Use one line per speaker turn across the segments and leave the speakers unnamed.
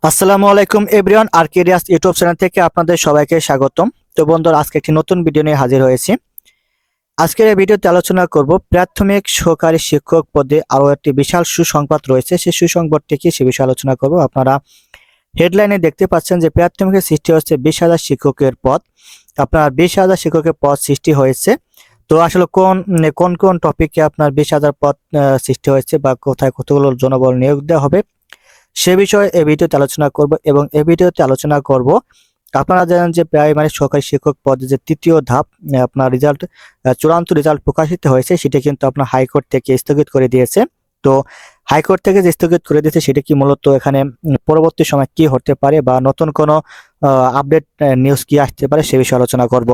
আসসালামু আলাইকুম everyone, আরকেডিয়াস YouTube channel থেকে আপনাদের সবাইকে স্বাগতম। তো বন্ধুরা, আজকে একটি নতুন ভিডিও নিয়ে হাজির হয়েছি। আজকের এই ভিডিওতে আলোচনা করব প্রাথমিক সহকারী শিক্ষক পদে আরও একটি বিশাল সুসংবাদ রয়েছে। সেই সুসংবাদটি কি, সে বিষয়ে আলোচনা করব। আপনারা হেডলাইনে দেখতে পাচ্ছেন যে প্রাথমিকের সৃষ্টি হচ্ছে 20,000 শিক্ষকের পদ। আপনার 20,000 শিক্ষকের পদ সৃষ্টি হয়েছে। তো আসলে কোন কোন কোন টপিকে আপনার 20,000 পদ সৃষ্টি হয়েছে বা কোথায় কতগুলো জনবল নিয়োগ দেওয়া হবে সে বিষয়ে এই ভিডিওতে আলোচনা করব। এবং এই ভিডিওতে আলোচনা করব, আপনারা জানেন যে প্রাইমারি সহকারী শিক্ষক পদে যে তৃতীয় ধাপ আপনার রেজাল্ট, চূড়ান্ত রেজাল্ট প্রকাশিত হয়েছে, সেটা কিন্তু আপনার হাইকোর্ট থেকে স্থগিত করে দিয়েছে। তো হাইকোর্ট থেকে যে স্থগিত করে দিয়েছে সেটা কি মূলত এখানে পরবর্তী সময় কি হতে পারে বা নতুন কোনো আপডেট নিউজ কি আসতে পারে সে বিষয়ে আলোচনা করব।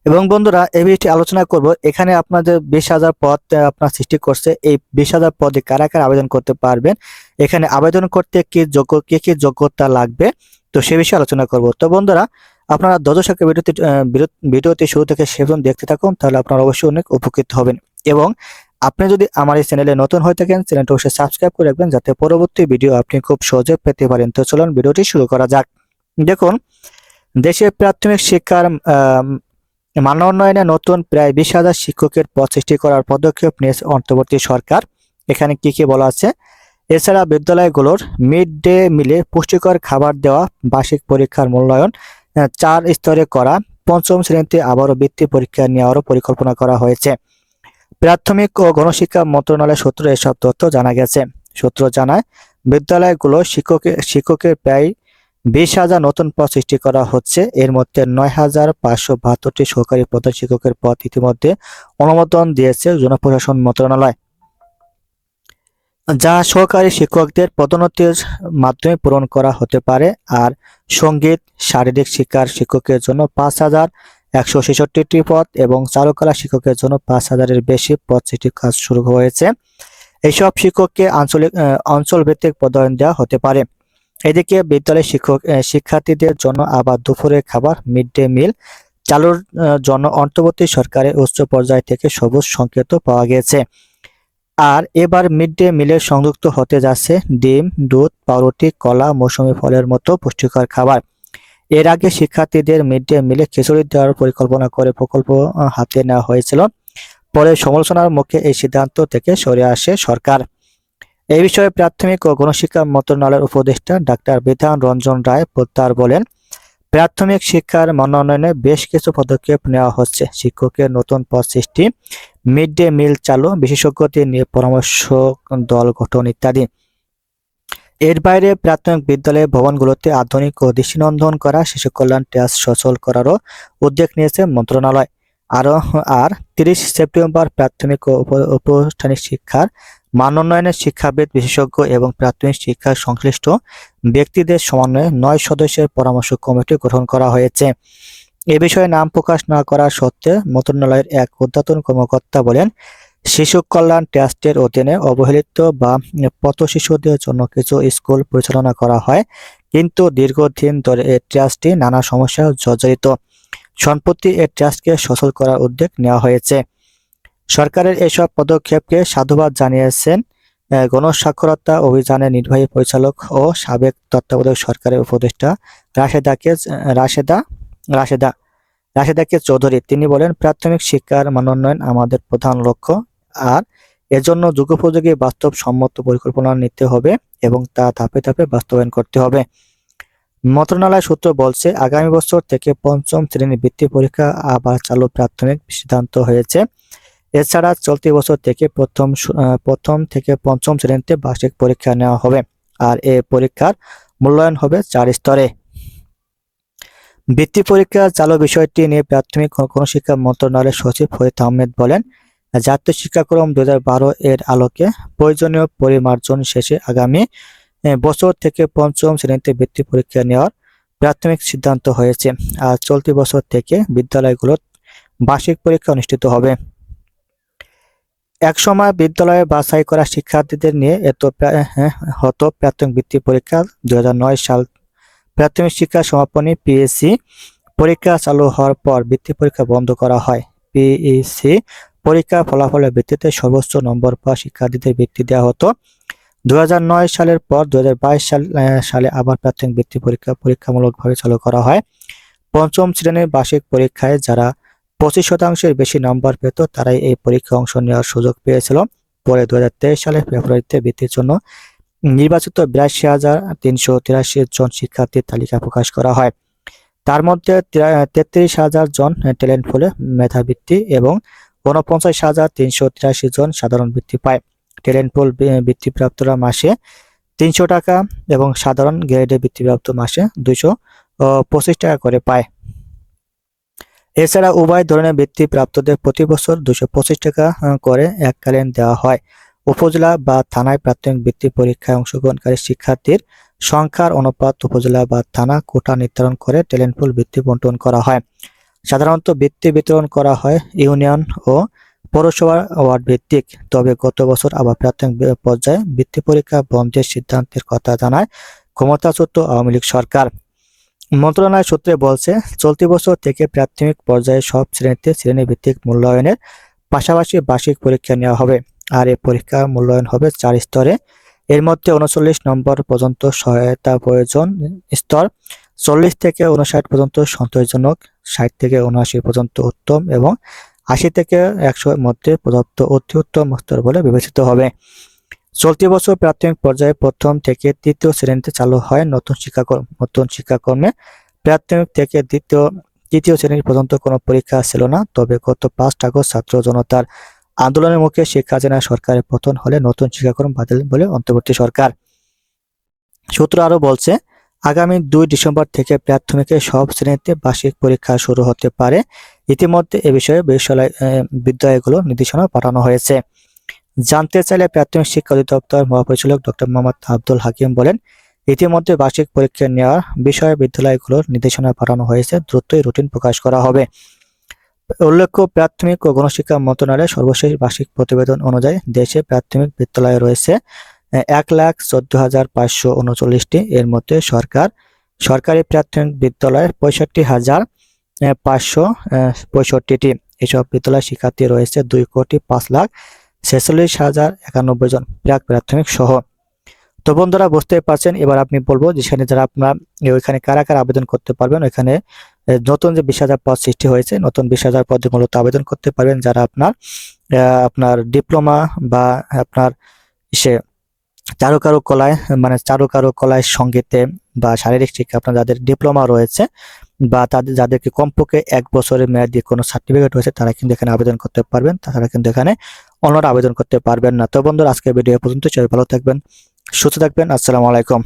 এবং বন্ধুরা, এই বিষয়টি আলোচনা করব, এখানে আপনাদের 20,000 পদ আপনার সৃষ্টি করছে। এই 20,000 পদে কারা কারা আবেদন করতে পারবেন, এখানে আবেদন করতে কি যোগ্যতা লাগবে, তো সে বিষয়ে আলোচনা করব। তো বন্ধুরা, আপনারা দর্শক ভিডিওটি শুরু থেকে শেষ পর্যন্ত দেখতে থাকুন, তাহলে আপনারা অবশ্যই অনেক উপকৃত হবেন। এবং আপনি যদি আমার এই চ্যানেলে নতুন হয়ে থাকেন, চ্যানেলটা অবশ্যই সাবস্ক্রাইব করে রাখবেন যাতে পরবর্তী ভিডিও আপনি খুব সহজে পেতে পারেন। তো চলুন ভিডিওটি শুরু করা যাক। দেখুন, দেশের প্রাথমিক শিক্ষার মান উন্নয়নে নতুন প্রায় 20,000 শিক্ষকের পদ সৃষ্টি করার পদক্ষেপ নিয়েছে অন্তর্বর্তী সরকার। এখানে কি কি বলা আছে? এছাড়া বিদ্যালয়গুলোর মিড ডে মিলে পুষ্টিকর খাবার দেওয়া, বার্ষিক পরীক্ষার মূল্যায়ন 4 স্তরে করা, পঞ্চম শ্রেণীতে আবারও বৃত্তি পরীক্ষা নেওয়ারও পরিকল্পনা করা হয়েছে। প্রাথমিক ও গণশিক্ষা মন্ত্রণালয় সূত্রে এসব তথ্য জানা গেছে। সূত্র জানায়, বিদ্যালয়গুলো শিক্ষকের প্রায় 20,000 নতুন পদ সৃষ্টি করা হচ্ছে। এর মধ্যে 9,572টি সহকারী প্রধান শিক্ষকের পদ ইতিমধ্যে অনুমোদন দিয়েছে জনপ্রশাসন মন্ত্রণালয়, যা সহকারী শিক্ষকদের পদোন্নতির মাধ্যমে পূরণ করা হতে পারে। আর সঙ্গীত শারীরিক শিক্ষার শিক্ষকের জন্য 5,166টি পদ এবং চারুকলা শিক্ষকের জন্য 5,000-এর বেশি পদ সৃষ্টির কাজ শুরু হয়েছে। এইসব শিক্ষককে অঞ্চলভিত্তিক পদায়ন দেওয়া হতে পারে। এদিকে বিদ্যালয়ের শিক্ষার্থীদের জন্য আবার দুপুরের খাবার মিড ডে মিল চালুর জন্য অন্তর্বর্তী সরকারের উচ্চ পর্যায় থেকে সবুজ সংকেত পাওয়া গেছে। আর এবার মিড ডে মিলে সংযুক্ত হতে যাচ্ছে ডিম, দুধ, পাউরুটি, কলা, মৌসুমী ফলের মতো পুষ্টিকর খাবার। এর আগে শিক্ষার্থীদের মিড ডে মিলে খিচুড়ি দেওয়ার পরিকল্পনা করে প্রকল্প হাতে নেওয়া হয়েছিল। পরে সমালোচনার মুখে এই সিদ্ধান্ত থেকে সরে আসে সরকার। এই বিষয়ে প্রাথমিক ও গণশিক্ষা মন্ত্রণালয়ের উপদেষ্টা ডাক্তার বিধান রঞ্জন রায় পোদ্দার বলেন, প্রাথমিক শিক্ষার মান উন্নয়নে বেশ কিছু পদক্ষেপ নেওয়া হচ্ছে। শিক্ষকের নতুন পদ সৃষ্টি, মিড ডে মিল চালু, বিশেষজ্ঞদের নিয়ে পরামর্শ দল গঠন ইত্যাদি। এর বাইরে প্রাথমিক বিদ্যালয়ের ভবনগুলোতে আধুনিক ও দৃষ্টিনন্দন করা, শিশু কল্যাণ ট্রাস্ট সচল করারও উদ্যোগ নিয়েছে মন্ত্রণালয়। আর 30 সেপ্টেম্বর প্রাথমিক ও উচ্চশিক্ষার শিক্ষার মান উন্নয়নে শিক্ষাবিদ, বিশেষজ্ঞ এবং প্রাথমিক শিক্ষা সংশ্লিষ্ট ব্যক্তিদের সমন্বয়ে 9 সদস্যের পরামর্শ কমিটি গঠন করা হয়েছে। এ বিষয়ে নাম প্রকাশ না করার সত্ত্বে মন্ত্রণালয়ের এক ঊর্ধ্বতন কর্মকর্তা বলেন, শিশু কল্যাণ ট্রাস্টের অধীনে অবহেলিত বা পথ শিশুদের জন্য কিছু স্কুল পরিচালনা করা হয়, কিন্তু দীর্ঘদিন ধরে এই ট্রাস্টটি নানা সমস্যায় জর্জরিত। সম্প্রতি এই ট্রাস্টকে সচল করার উদ্যোগ নেওয়া হয়েছে। সরকারের এসব পদক্ষেপকে সাধুবাদ জানিয়েছেন গণসাক্ষরতা অভিযানের নির্বাহী পরিচালক ও সাবেক তত্ত্বাবধায়ক সরকারের উপদেষ্টা রাশেদাকে চৌধুরী। তিনি বলেন, প্রাথমিক শিক্ষার মান উন্নয়ন আমাদের প্রধান লক্ষ্য, আর এজন্য যুগোপযোগী বাস্তবসম্মত পরিকল্পনা নিতে হবে এবং তা ধাপে ধাপে বাস্তবায়ন করতে হবে। মন্ত্রণালয় সূত্র বলছে, আগামী বছর থেকে পঞ্চম শ্রেণীর বৃত্তি পরীক্ষা আবার চালু প্রাথমিক সিদ্ধান্ত হয়েছে। এছাড়া চলতি বছর থেকে প্রথম থেকে পঞ্চম শ্রেণীতে বার্ষিক পরীক্ষা নেওয়া হবে। আর এই পরীক্ষার মূল্যায়ন হবে 4 স্তরে। বৃত্তি পরীক্ষা চালু বিষয়টি নিয়ে প্রাথমিক ও গণশিক্ষা মন্ত্রণালয়ের সচিব ফরিদ আহমেদ বলেন, জাতীয় শিক্ষাক্রম 2012 এর আলোকে প্রয়োজনীয় পরিমার্জন শেষে আগামী বছর থেকে পঞ্চম শ্রেণীতে বৃত্তি পরীক্ষা নেওয়ার প্রাথমিক সিদ্ধান্ত হয়েছে। আর চলতি বছর থেকে বিদ্যালয়গুলোর বার্ষিক পরীক্ষা অনুষ্ঠিত হবে। একসময় বিদ্যালয়ে বাছাই করা শিক্ষার্থীদের নিয়ে হতো প্রাথমিক বৃত্তি পরীক্ষা। 2009 সাল প্রাথমিক শিক্ষা সমাপনী পিএসসি পরীক্ষা চালু হওয়ার পর বৃত্তি পরীক্ষা বন্ধ করা হয়। পিএসসি পরীক্ষা ফলাফলের ভিত্তিতে সর্বোচ্চ নম্বর পাওয়া শিক্ষার্থীদের বৃত্তি দেওয়া হতো। 2009 সালের পর 2022 সালে আবার প্রাথমিক বৃত্তি পরীক্ষা পরীক্ষামূলকভাবে চালু করা হয়। পঞ্চম শ্রেণীর বার্ষিক পরীক্ষায় যারা 25% বেশি নম্বর পেত তারাই এই পরীক্ষায় অংশ নেওয়ার সুযোগ পেয়েছিল। পরে 2023 সালের ফেব্রুয়ারিতে বৃত্তির জন্য নির্বাচিত 82,383 জন শিক্ষার্থীর তালিকা প্রকাশ করা হয়। তার মধ্যে 33,000 জন ট্যালেন্ট পুলে মেধাবৃত্তি এবং 49,383 জন সাধারণ বৃত্তি পায়। ট্যালেন্ট পুল বৃত্তিপ্রাপ্তরা মাসে 300 টাকা এবং সাধারণ গ্রেডে বৃত্তিপ্রাপ্ত মাসে 225 টাকা করে পায়। এছাড়া উভয় ধরনের বৃত্তিপ্রাপ্তদের প্রতি বছর 225 টাকা করে এককালীন দেওয়া হয়। উপজেলা বা থানায় প্রাথমিক বৃত্তি পরীক্ষায় অংশগ্রহণকারী শিক্ষার্থীর সংখ্যার অনুপাত উপজেলা বা থানা কোটা নির্ধারণ করে ট্যালেন্ট পুল বৃত্তি বণ্টন করা হয়। সাধারণত বৃত্তি বিতরণ করা হয় ইউনিয়ন ও পৌরসভার ওয়ার্ড ভিত্তিক। তবে গত বছর আবার প্রাথমিক পর্যায়ে বৃত্তি পরীক্ষা বন্ধের সিদ্ধান্তের কথা জানায় ক্ষমতাচ্যুত আওয়ামী লীগ সরকার। মন্ত্রণালয় সূত্রে বলছে, চলতি বছর থেকে প্রাথমিক পর্যায়ে সব শ্রেণীতে শ্রেণীভিত্তিক মূল্যায়নের পাশাপাশি বার্ষিক পরীক্ষা নেওয়া হবে। আর এই পরীক্ষা মূল্যায়ন হবে 4 স্তরে। এর মধ্যে 39 নম্বর পর্যন্ত সহায়তা প্রয়োজন স্তর, 40 থেকে 59 পর্যন্ত সন্তোষজনক, 60 থেকে 79 পর্যন্ত উত্তম এবং 80 থেকে 100 এর মধ্যে পদার্থ অতি উত্তম স্তর বলে বিবেচিত হবে। চলতি বছর প্রাথমিক পর্যায়ে প্রথম থেকে তৃতীয় শ্রেণীতে চালু হয় নতুন শিক্ষাক্রমে। প্রাথমিক থেকে তৃতীয় শ্রেণী পর্যন্ত কোনো পরীক্ষা ছিল না। তবে গত 5 আগস্ট ছাত্র জনতার আন্দোলনের মুখে শেখ হাসিনা সরকারের পতন হলে নতুন শিক্ষাক্রম বাতিল বলে অন্তর্বর্তী সরকার। সূত্র আরো বলছে, আগামী 2 ডিসেম্বর থেকে প্রাথমিকের সব শ্রেণীতে বার্ষিক পরীক্ষা শুরু হতে পারে। ইতিমধ্যে এ বিষয়ে বিদ্যালয়গুলো নির্দেশনা পাঠানো হয়েছে। জানতে চাইলে প্রাথমিক শিক্ষা অধিদপ্তর মহাপরিচালক ডক্টর মোহাম্মদ আব্দুল হাকিম বলেন, ইতিমধ্যে বার্ষিক পরীক্ষা নেওয়ার বিষয়ে বিদ্যালয়গুলোর নির্দেশনা পাঠানো হয়েছে, দ্রুতই রুটিন প্রকাশ করা হবে। উল্লেখ্য, প্রাথমিক ও গণশিক্ষা মন্ত্রণালয়ের সর্বশেষ বার্ষিক প্রতিবেদন অনুযায়ী দেশে প্রাথমিক বিদ্যালয় রয়েছে 1,14,539টি। এর মধ্যে সরকারি প্রাথমিক বিদ্যালয় 65,565টি। এসব বিদ্যালয়ের শিক্ষার্থী রয়েছে 2,05,46,091 জন প্রাক প্রাথমিক সহ। তো বন্ধুরা, বুঝতে পারছেন। এবার আপনি বলবো যেখানে যারা আপনার ওইখানে কারা কারা আবেদন করতে পারবেন। ওইখানে নতুন যে 20,000 পদ সৃষ্টি হয়েছে, নতুন 20,000 পদে মূলত আবেদন করতে পারবেন যারা আপনার ডিপ্লোমা বা আপনার চারুকারুকলায় সঙ্গীতে বা শারীরিক শিক্ষা আপনার যাদের ডিপ্লোমা রয়েছে বা যাদেরকে কমপক্ষে 1 বছরের মেয়াদি কোনো সার্টিফিকেট রয়েছে তারা কিন্তু এখানে আবেদন করতে পারবেন। তাছাড়া কিন্তু এখানে অন্যরা আবেদন করতে পারবেন না। তো বন্ধুরা, আজকের ভিডিও পর্যন্ত। সবাই ভালো থাকবেন, সুস্থ থাকবেন। আসসালামু আলাইকুম।